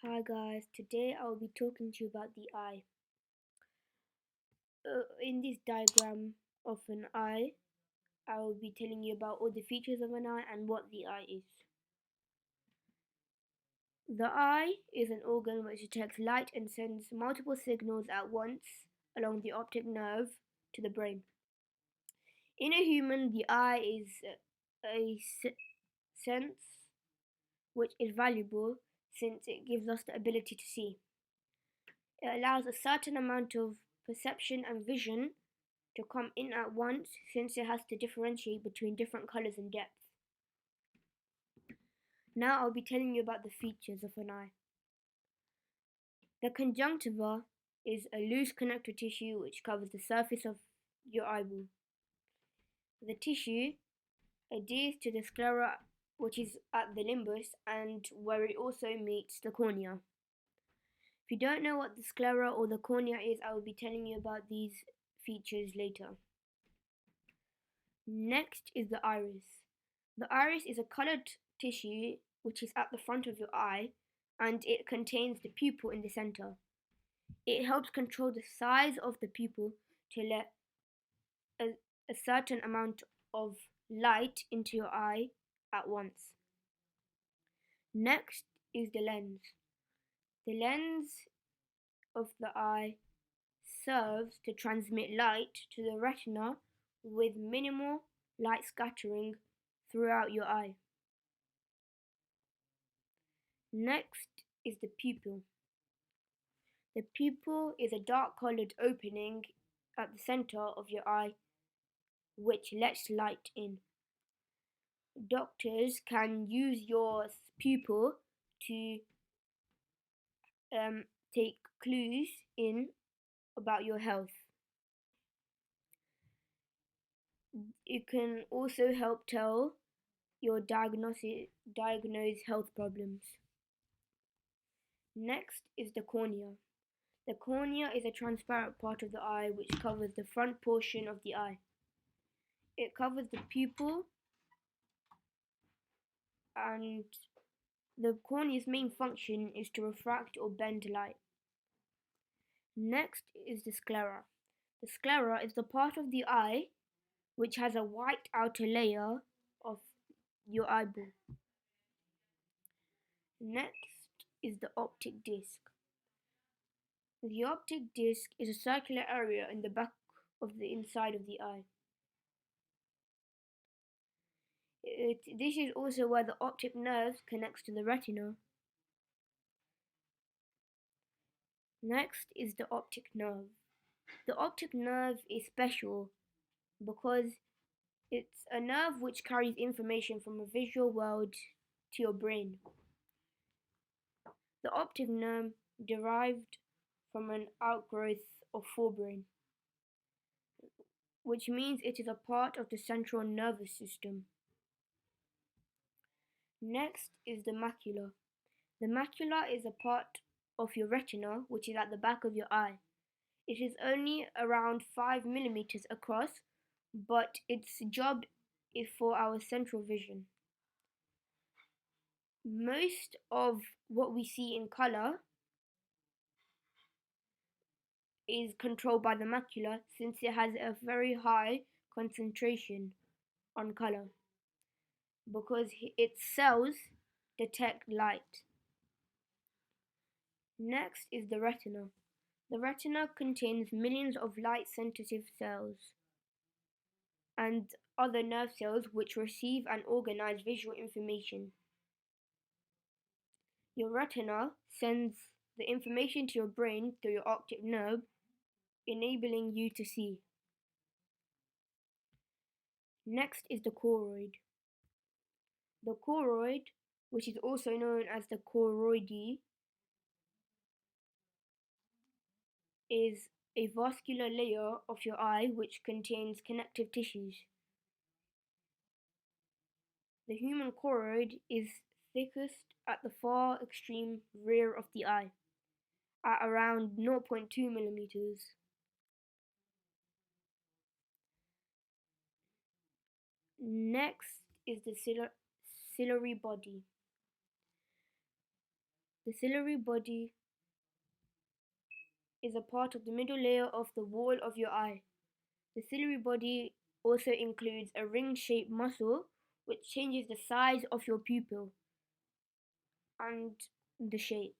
Hi guys, today I will be talking to you about the eye. In this diagram of an eye, I will be telling you about all the features of an eye and what the eye is. The eye is an organ which detects light and sends multiple signals at once along the optic nerve to the brain. In a human, the eye is a sense which is valuable since it gives us the ability to see. It allows a certain amount of perception and vision to come in at once since it has to differentiate between different colors and depth. Now I'll be telling you about the features of an eye. The conjunctiva is a loose connective tissue which covers the surface of your eyeball. The tissue adheres to the sclera, which is at the limbus and where it also meets the cornea. If you don't know what the sclera or the cornea is, I will be telling you about these features later. Next is the iris. The iris is a colored tissue which is at the front of your eye and it contains the pupil in the center. It helps control the size of the pupil to let a certain amount of light into your eye at once. Next is the lens. The lens of the eye serves to transmit light to the retina with minimal light scattering throughout your eye. Next is the pupil. The pupil is a dark colored opening at the center of your eye which lets light in. Doctors can use your pupil to take clues in about your health. It can also help tell your diagnose health problems. Next is the cornea. The cornea is a transparent part of the eye which covers the front portion of the eye. It covers the pupil and the cornea's main function is to refract or bend light. Next is the sclera. The sclera is the part of the eye which has a white outer layer of your eyeball. Next is the optic disc. The optic disc is a circular area in the back of the inside of the eye. This is also where the optic nerve connects to the retina. Next is the optic nerve. The optic nerve is special because it's a nerve which carries information from a visual world to your brain. The optic nerve derived from an outgrowth of forebrain, which means it is a part of the central nervous system. Next is the macula. The macula is a part of your retina which is at the back of your eye. It is only around 5 millimeters across, but its job is for our central vision. Most of what we see in color is controlled by the macula since it has a very high concentration on color because its cells detect light. Next is the retina. The retina contains millions of light sensitive cells and other nerve cells which receive and organize visual information. Your retina sends the information to your brain through your optic nerve, enabling you to see. Next is the choroid. The choroid, which is also known as the choroidy, is a vascular layer of your eye which contains connective tissues. The human choroid is thickest at the far extreme rear of the eye, at around 0.2 millimeters. Next is the ciliary body. The ciliary body is a part of the middle layer of the wall of your eye. The ciliary body also includes a ring-shaped muscle which changes the size of your pupil and the shape.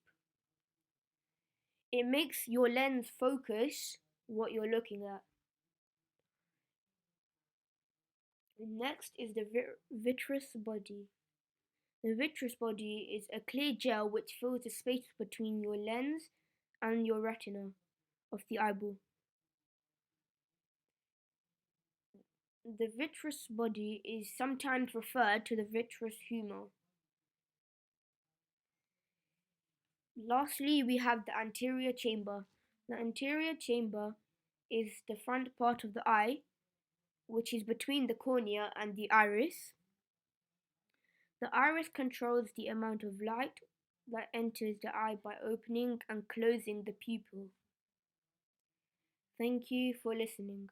It makes your lens focus what you're looking at. Next is the vitreous body. The vitreous body is a clear gel which fills the space between your lens and your retina of the eyeball. The vitreous body is sometimes referred to the vitreous humor. Lastly, we have the anterior chamber. The anterior chamber is the front part of the eye, which is between the cornea and the iris. The iris controls the amount of light that enters the eye by opening and closing the pupil. Thank you for listening.